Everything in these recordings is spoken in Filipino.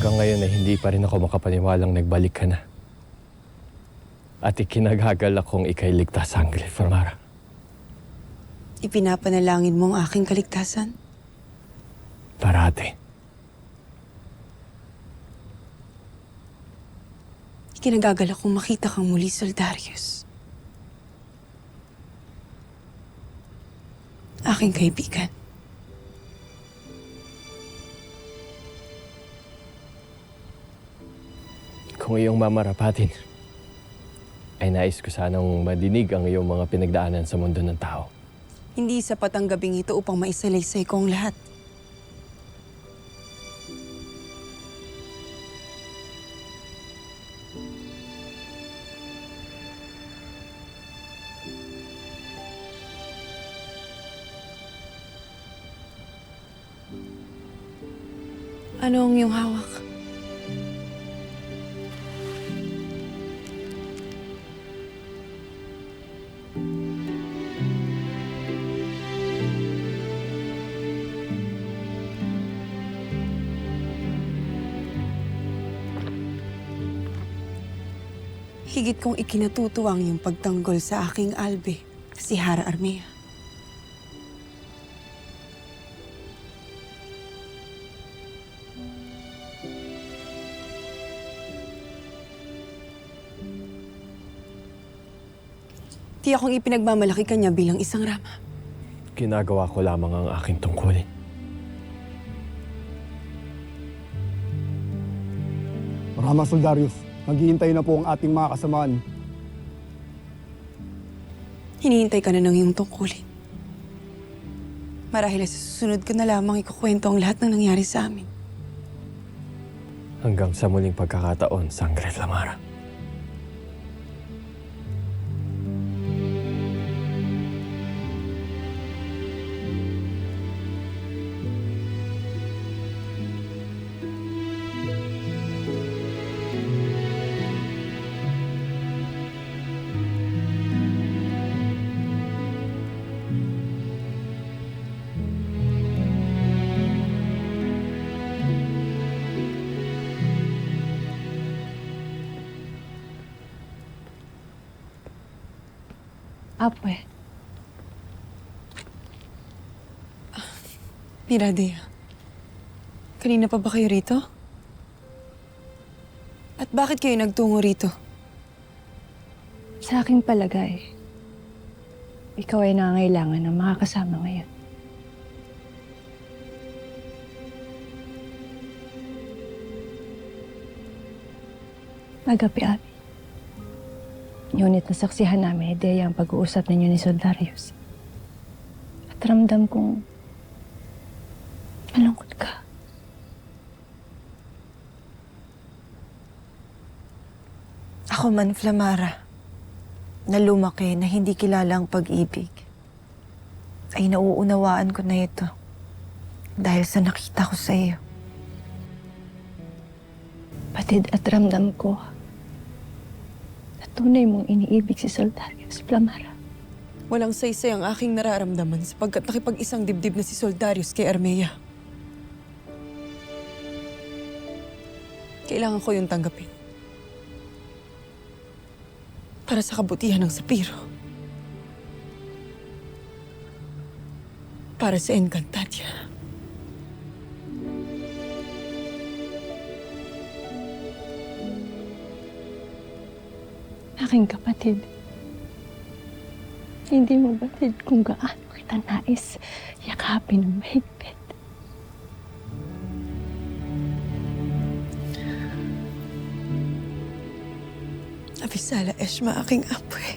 Hanggang ngayon ay hindi pa rin ako makapaniwalang nagbalik ka na. At ikinagagalak kong ika'y ligtas, Sangre Flamara. Ipinapanalangin mo ang aking kaligtasan? Parati. Ikinagagalak kong makita kang muli, Soldarius. Aking kaibigan. Kung iyong mamarapatin, ay nais ko sanang madinig ang iyong mga pinagdaanan sa mundo ng tao. Hindi sapat ang gabing ito upang maisalaysay ko ang lahat. Ano ang iyong hawak? Higit kong ikinatutuwang yung pagtanggol sa aking albe, si Hara Armea. Di akong ipinagmamalaki kanya bilang isang rama. Ginagawa ko lamang ang aking tungkulin. Rama Soldarius, naghihintay na po ang ating mga kasamaan. Hinihintay ka na ng iyong tungkulin. Marahil sa susunod ko na lamang ikukwento ang lahat ng nangyari sa amin. Hanggang sa muling pagkakataon, Sangre Flamara. Apwe, Miradea, kanina pa ba kayo rito? At bakit kayo nagtungo rito? sa aking palagay, ikaw ay nangangailangan ng makakasama ngayon. Agapi-abi. Ngunit nasaksihan namin, Deya, ang pag-uusap ninyo ni Soldarius. At ramdam kong malungkot ka. Ako man, Flamara, na lumaki na hindi kilala ang pag-ibig, ay nauunawaan ko na ito dahil sa nakita ko sa iyo. Patid at ramdam ko na tunay mong iniibig si Soldarius, Flamara. Walang saysay ang aking nararamdaman sapagkat nakipag-isang dibdib na si Soldarius kay Armea. Kailangan ko yung tanggapin. Para sa kabutihan ng Sapiro. Para sa Encantadia. Aking kapatid, hindi mo batid kung gaano kita nais yakapin ng mahigpit. Avisala Eshma, aking apwe.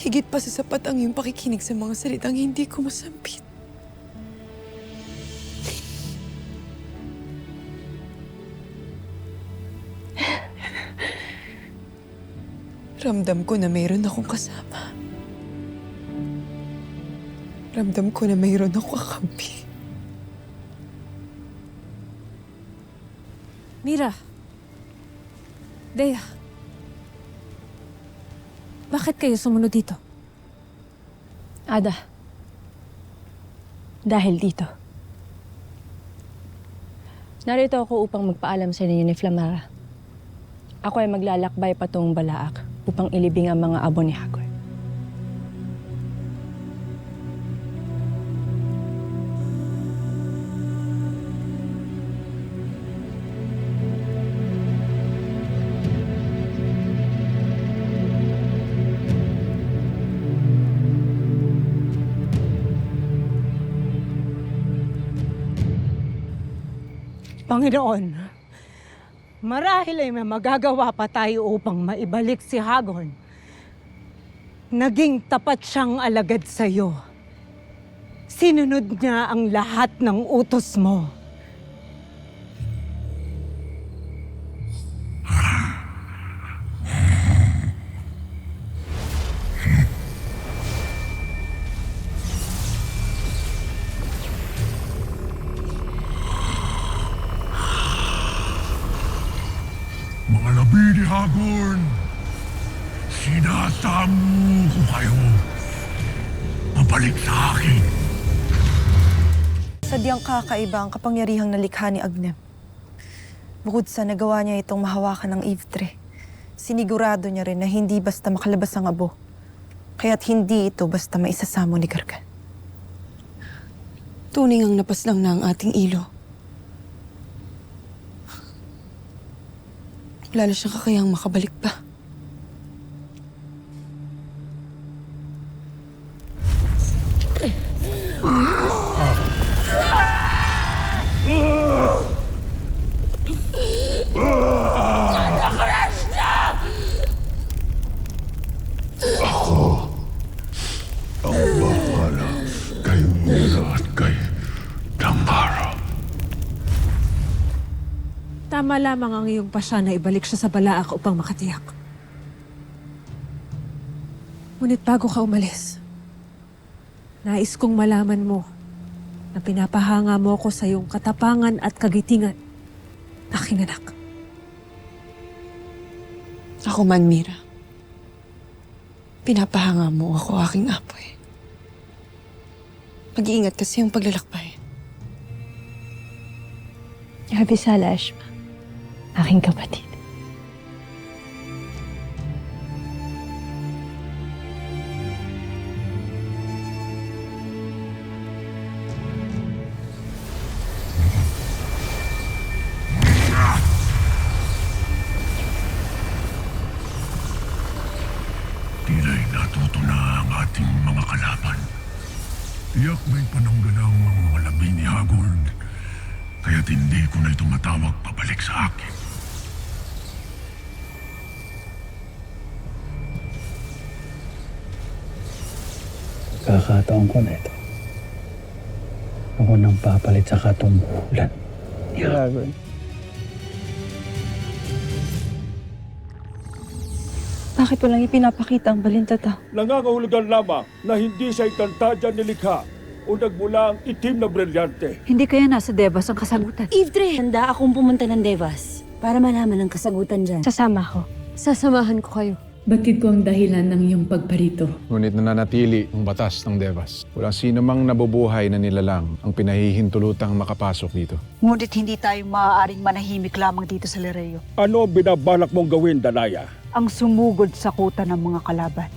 Higit pa sa sapat ang iyong pakikinig sa mga salitang hindi ko masampit. Ramdam ko na mayroon akong kasama. Ramdam ko na mayroon akong kakampi. Mira. Deya. Bakit kayo sumunod dito? Ada, dahil dito. Narito ako upang magpaalam sa inyo ni Flamara. Ako ay maglalakbay patungong Balaak upang ilibing ang mga abo ni Hagor. Panginoon, marahil ay may magagawa pa tayo upang maibalik si Hagon. Naging tapat siyang alagad sa iyo. Sinunod niya ang lahat ng utos mo. Mga labi ni Hagorn, sinasamo ko kayo. Pabalik sa akin. Sadyang kakaiba ang kapangyarihang nalikha ni Agnem. Bukod sa nagawa niya itong mahawakan ng Yvtre, sinigurado niya rin na hindi basta makalabas ang abo. Kaya't hindi ito basta maisasamo ni Gargan. Tuning ang napaslang na ang ating ilo. Wala na siyang kakayang makabalik pa. Ang bahala kay Mira at kay Damara. Tama lamang ang iyong pasya na ibalik siya sa Balaak upang makatiyak. Ngunit bago ka umalis, nais kong malaman mo na pinapahanga mo ko sa iyong katapangan at kagitingan, aking anak. Ako man, Mira. Pinapahanga mo ako, aking apoy. Mag-iingat kasi yung paglalakbay. Abisala, Ashma. Aking kapatid. Tila'y natuto na ang ating mga kalaban. Tiyak may pananggalang ang mga labi ni Hagorn. Kaya't hindi ko na ito matawag pabalik sa akin. Kakataon ko na ito. Ako nang papalit sa katungkulan. Hagorn. Bakit walang ipinapakita ang balintata? Nangangahulugan lamang na hindi siya ikantadya nilikha o nagmula ang itim na brilyante. Hindi kaya nasa Devas ang kasagutan? Yvtre, handa akong pumunta ng Devas para malaman ang kasagutan dyan. Sasama ko. Sasamahan ko kayo. Batid ko ang dahilan ng iyong pagparito. Ngunit nananatili ang batas ng Devas. Walang sino mang nabubuhay na nilalang ang pinahihintulutang makapasok dito. Ngunit hindi tayo maaaring manahimik lamang dito sa Lereo. Ano ang binabalak mong gawin, Danaya? Ang sumugod sa kuta ng mga kalaban.